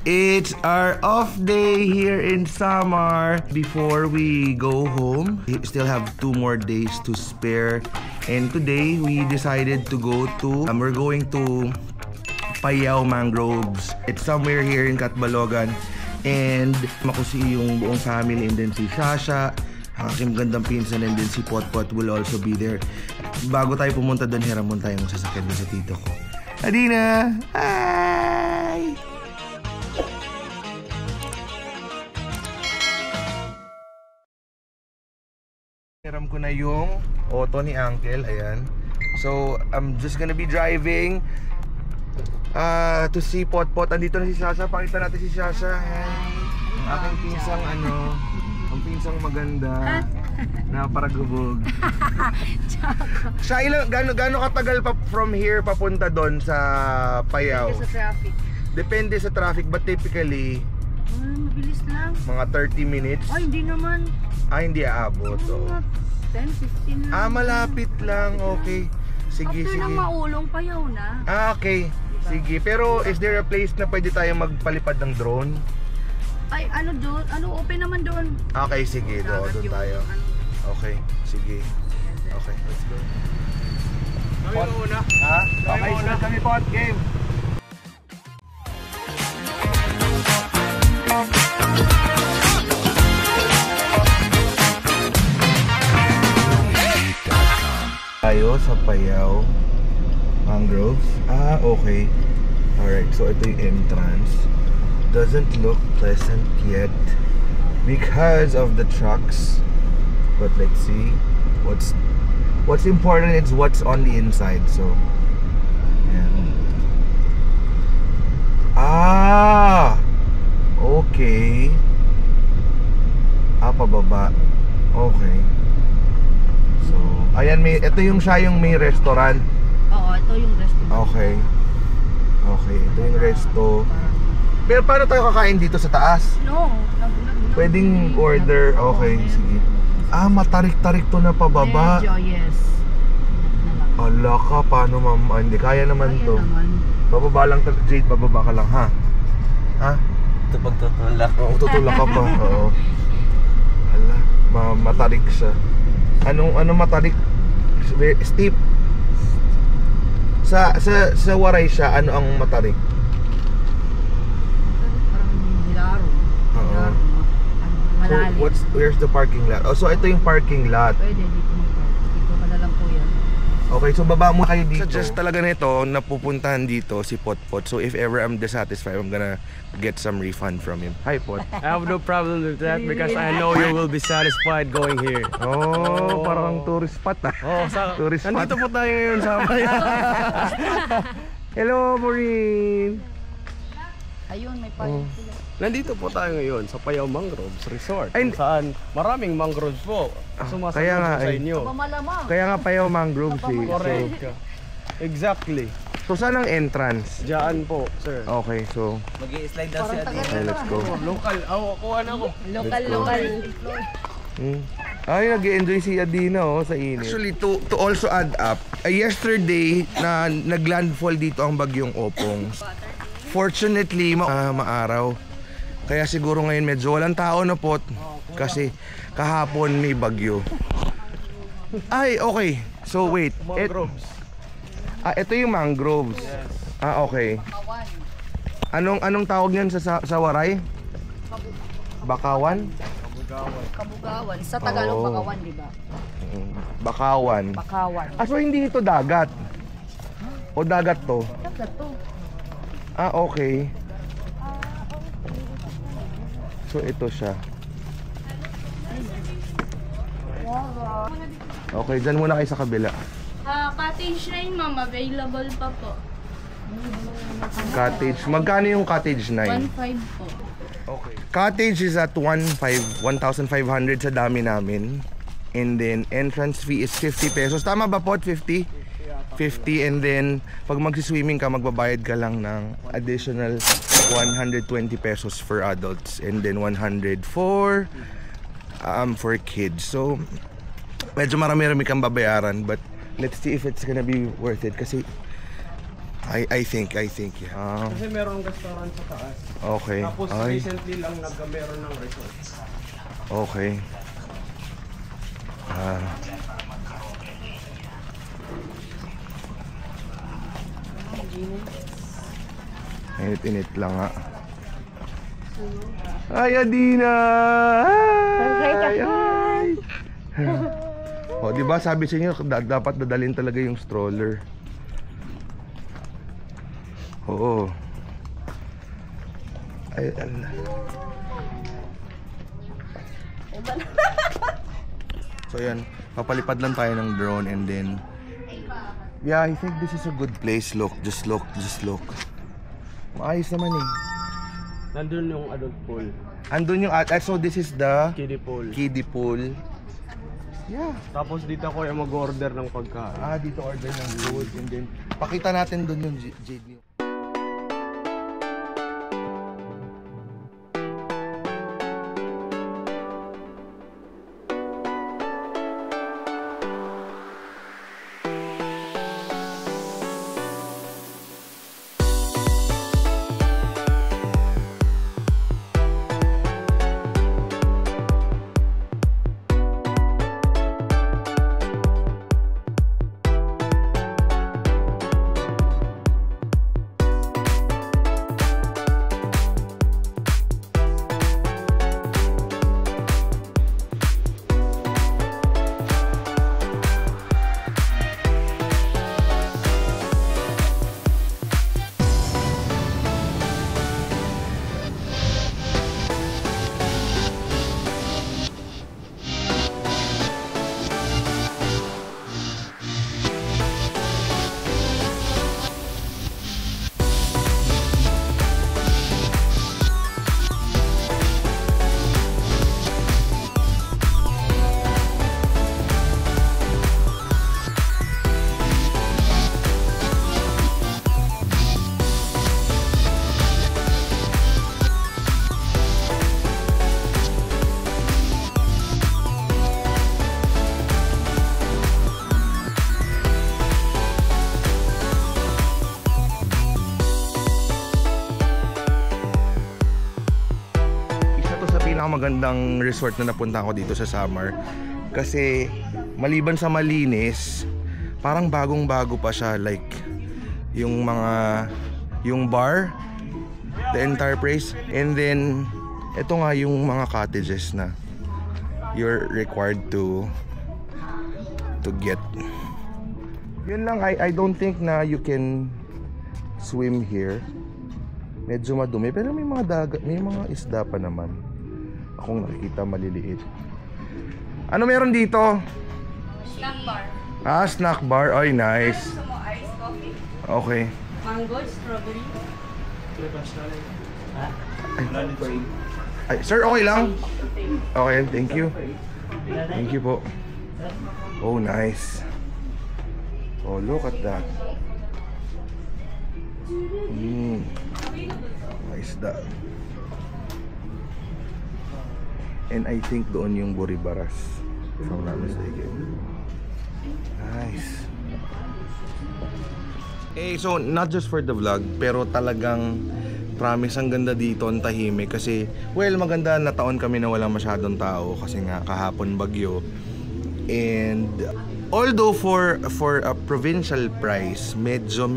It's our off day here in Samar. Before we go home, we still have 2 more days to spare. And today, we decided to go to, we're going to Payao Mangroves. It's somewhere here in Catbalogan. And makusi yung buong family, and then si Shasha, ang aking magandang pinsan, and then si Potpot will also be there. Bago tayo pumunta doon, hiramon tayo ng sasakyan sa tito ko. Adina! Hi! Hiram ko na yung auto ni Uncle, ayan. So, I'm just gonna be driving to see Potpot. Andito na si Shasha, pakita natin si Shasha. Aking pinsang ang pinsang maganda na paragubog. Siya, gaano katagal pa from here papunta doon sa Payao? Depende sa traffic. Depende sa traffic, but typically mabilis lang. mga 30 minutes. Ay, hindi naman. Hindi aabot. Mga 10, 15 lang. Malapit lang. Okay. Sige, After sige. ng Maulong, Payao na. Okay. Sige. Pero is there a place na pwede tayo magpalipad ng drone? Ay, ano doon? Open naman doon. Okay, sige. Doon tayo. Okay, sige. Okay, let's go. Kami muna. Ha? Okay, sunod kami po at game. Tayo sa Payao Mangroves. Okay. Alright, so ito yung entrance. Doesn't look pleasant yet because of the trucks. But let's see. What's important is what's on the inside. So, yeah. Okay. Pababa. Okay. So, ayan, ito yung may restaurant. Oo, ito yung restaurant. Okay. Okay, ito yung resto. Pero paano tayo kakain dito sa taas? No. Pwedeng order. Okay, sige. Matarik-tarik to na pababa. Medyo, yes. Ala ka, paano hindi, kaya naman to. Naman. Bababa lang, Jade, bababa ka lang, ha? Ha? Ito pagtutulak. Oo, tutulak ka pa. Oo. Ala, matarik siya. Anong matarik? Steep. Sa waray siya, ano ang matarik? Parang hilaro. Oo. Malalim. So, where's the parking lot? So ito yung parking lot. Pwede, dito mag-park. Dito ka na lang po yan. Okay, so baba mo kayo dito. Suggest talaga nito, napupuntahan dito si Potpot. So if ever I'm dissatisfied, I'm gonna get some refund from him. Hi, Pot. I have no problem with that because I know you will be satisfied going here. Parang tourist spot tourist spot. Nandito po tayo ngayon sa Payao. Hello, Maureen. Ayun, may parking sila. Nandito po tayo ngayon sa Payao Mangroves Resort. Ay, saan maraming mangroves po. Sumasagot kaya nga, sa inyo. Malamang. Kaya nga Payao Mangroves Correct. Exactly. So saan ang entrance? Diyan po, sir. Okay, so Mag-i-slide daw si Adina. okay, let's go. Local. Kuha na ako. Local. Ay, nag-enjoy si Adina sa init. Actually, to also add up, yesterday na naglandfall dito ang bagyong Opong. Fortunately, maaraw. Kaya siguro ngayon medyo walang tao na, Pot. Kasi kahapon may bagyo. Ay, okay. So wait. Mangroves. Ito yung mangroves. Yes. Okay. Anong tawag niyan sa Waray? Bakawan? Kabugawan. Sa Tagalog, Bakawan, di ba? Bakawan. Bakawan. So hindi ito dagat? O dagat to? Dagat to. Okay. So ito siya. Okay, dyan muna kayo sa kabila. Cottage 9, ma'am. Available pa po. Cottage. Magkano yung cottage 9? 1.5 po. Okay. Cottage is at 1,500 sa dami namin. And then entrance fee is 50 pesos. Tama ba po? 50? 50, and then pag magsiswimming ka, magbabayad ka lang ng additional 120 pesos for adults, and then 100 for kids. So medyo marami-rami kang babayaran, but let's see if it's gonna be worth it kasi I think, yeah. Kasi meron restaurant sa taas. Okay. Tapos recently lang nagka-meron ng resort. Okay. Init lang nga. Ay, Adina! Ay! O, diba sabi sa inyo, dapat dadalhin talaga yung stroller. Oo. Ay, ala. So yan, papalipad lang tayo ng drone and then yeah, I think this is a good place. Look, just look. Maayos naman eh. Nandun yung adult pool. Andun yung, so this is the Kiddie pool. kiddie pool. Yeah. Tapos dito ako yung mag-order ng pagkain. Dito order ng food and then pakita natin dun yung Jade. Magandang resort na napunta ko dito sa Samar kasi maliban sa malinis, parang bagong-bago pa siya, like yung bar, the entire place, and then ito nga yung mga cottages na you're required to get. Yun lang, I don't think na you can swim here. Medyo madumi pero may mga isda pa naman. Akong nakikita maliliit. Ano meron dito? Snack bar. Snack bar. Ay, nice. Gusto mo ice coffee? Okay. Mango, strawberry. Ay, sir, okay lang? Okay, thank you. Thank you po. Oh, nice. Oh, look at that. Nice that. And I think doon yung Buribaras, if I'm not mistaken. Nice. So not just for the vlog, pero talagang promise ang ganda dito, ang tahimik. Kasi, well, maganda na taon kami na walang masyadong tao kasi nga kahapon bagyo. And although for a provincial price, medyo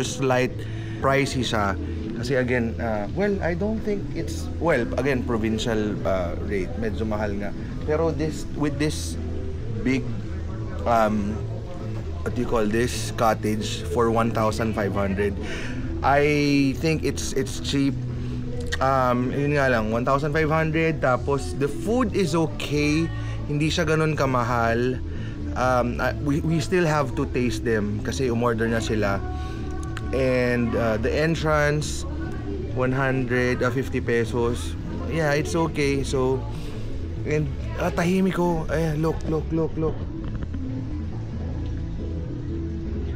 slight pricey siya. Kasi again, well, I don't think it's, well, again, provincial rate, medyo mahal nga. Pero with this big, what do you call this, cottage for 1,500, I think it's cheap. Yun nga lang, 1,500, tapos the food is okay, hindi siya ganun kamahal. We still have to taste them kasi umorder na sila. And the entrance 150 pesos. Yeah, it's okay. So, and tahimik ko. Look.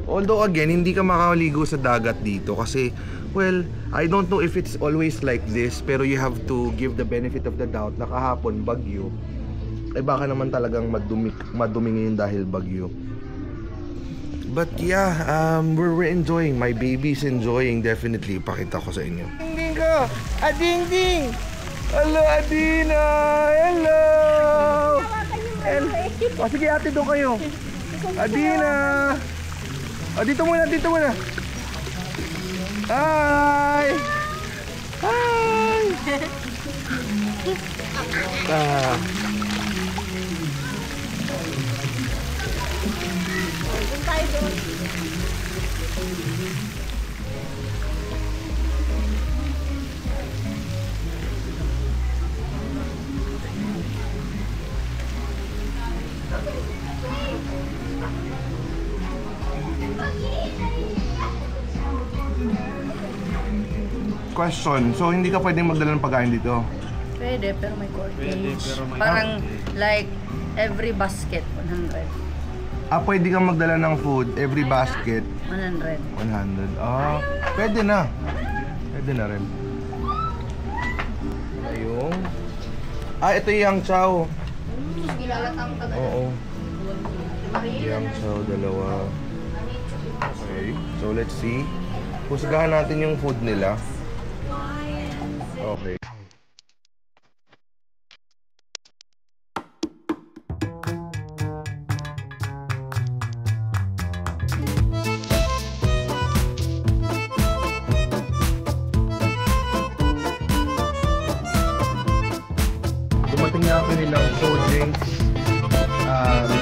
Although again, hindi ka makaligo sa dagat dito kasi, well, I don't know if it's always like this, pero you have to give the benefit of the doubt na kahapon bagyo. Baka naman talagang madumi ngayon dahil bagyo. But yeah, we're enjoying. My baby's enjoying, definitely. Ipakita ko sa inyo. Ding ko! Ading! Hello, Adina! Hello! O sige, ate, doon kayo. Adina! O, dito muna. Hi! Hi! Question, so hindi ka pwedeng magdala ng pagkain dito? Pwede, pero may cortage. Parang like every basket, 100. Pwede kang magdala ng food, every basket 100. 100. Pwede na. Pwede na rin. Ayun. Ito yung chow. Ilalatang tagal. Oo. Yung chow, dalawa. Okay, so let's see. Husgahan natin yung food nila. Okay. Dumating na ako nilang cold drinks.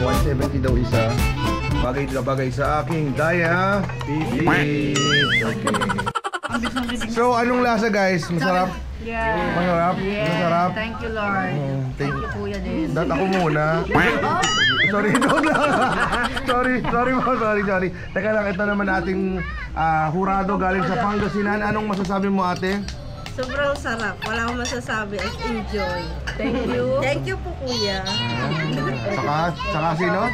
170 daw isa. Bagay sa aking diabetes. Okay. So, anong lasa guys? Masarap? Yeah. Masarap? Yeah. Masarap? Thank you, Lord. Thank You, Kuya din. Dat ako muna. Sorry, sorry. Teka lang, ito naman ating hurado galing sa Pangasinan. Anong masasabi mo, ate? Sobrang sarap. Wala akong masasabi. I enjoy. Thank you. Thank you po, Kuya. Tsaka sino?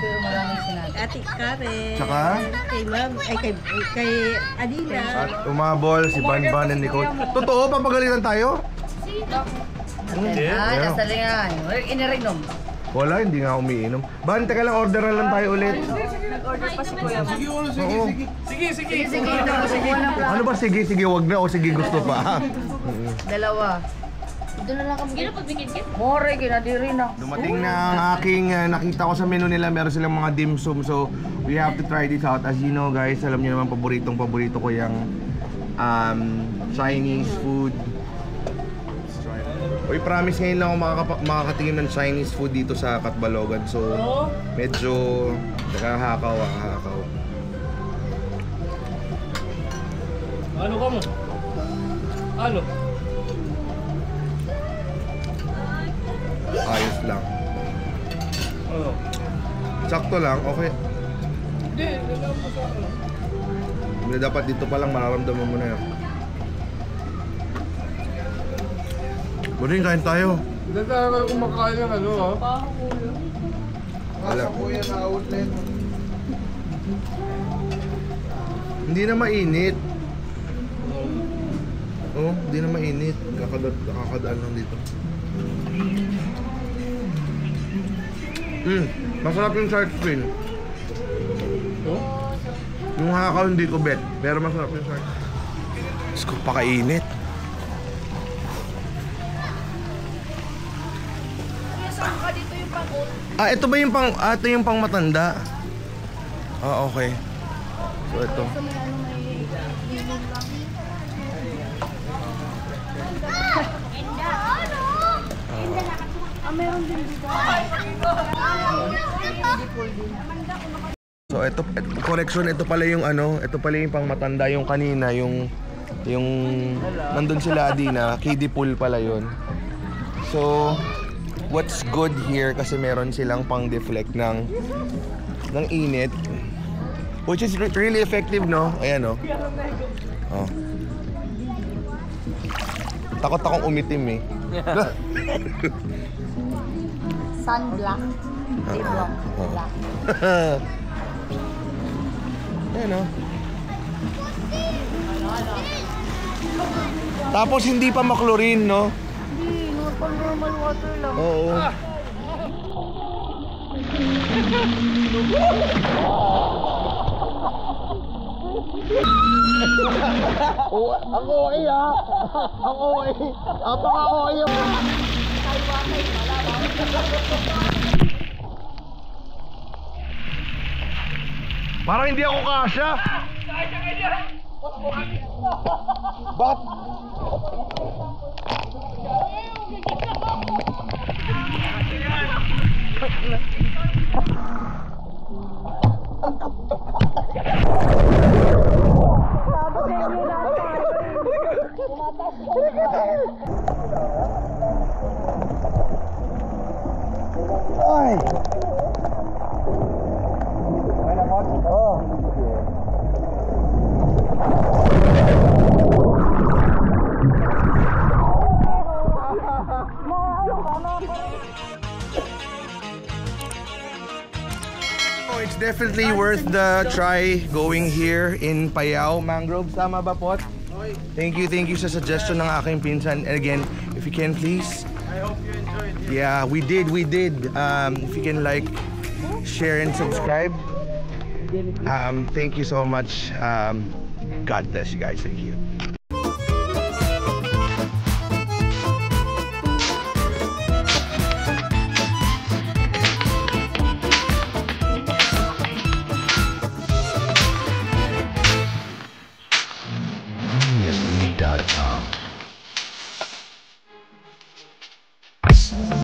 Ate Karen. Tsaka? Kay Ma'am. Ay, kay Adina. At umabol si Banban and Nicole. Totoo, papagalitan tayo? Kasalingan. Inirinom. Wala, hindi nga umiinom. Ban, teka lang, order na lang tayo ulit. Nag-order pa si Kuya. Sige. Ano ba, sige, wag na o sige, gusto pa. Dalawa. Doon na lang kami. Gino pagbigit? More, ginadiri na. Dumating na ang aking nakita ko sa menu nila, meron silang mga dim sum. So, we have to try this out. As you know guys, alam niyo naman paborito ko yung Chinese food. Uy, promise ngayon lang ako makakatingin ng Chinese food dito sa Catbalogan. So, medyo nakahakaw. Ano ka mo? Ano? Ayos lang. Ano? Sakto lang, okay. Hindi, dapat dito pa lang mararamdaman mo na yan. Buding, kain tayo. Hindi tayo kumakain ng ano ha? Alam. Hindi na mainit. Oh, hindi na mainit. Nakakadaan lang dito. Masarap yung shark fin. Yung hakaw hindi ko bet, pero masarap yung shark. Diyos ko, pakainit. Ito ba yung ito yung pang matanda? Okay. So, ito. So ito, correction, ito pala yung ito pala yung pang matanda, yung kanina, yung nandun sila Adina, kiddie pool pala yun. So what's good here kasi meron silang pang deflect ng init, which is really effective, no? Ayan, no? Oh. Takot akong umitim eh. Sunblock. Black. Ayan, no? Tapos hindi pa maklorin, no? Hindi, normal water lang. Oo. Parang hindi ako kasya. Bakit? Ay! Oh, it's definitely worth the try going here in Payao Mangroves. Tama ba, Pot? Thank you sa suggestion ng aking pinsan. And again, if you can please. I hope you enjoyed. Yeah, we did. If you can like, share and subscribe. Thank you so much. God bless you guys. Thank you.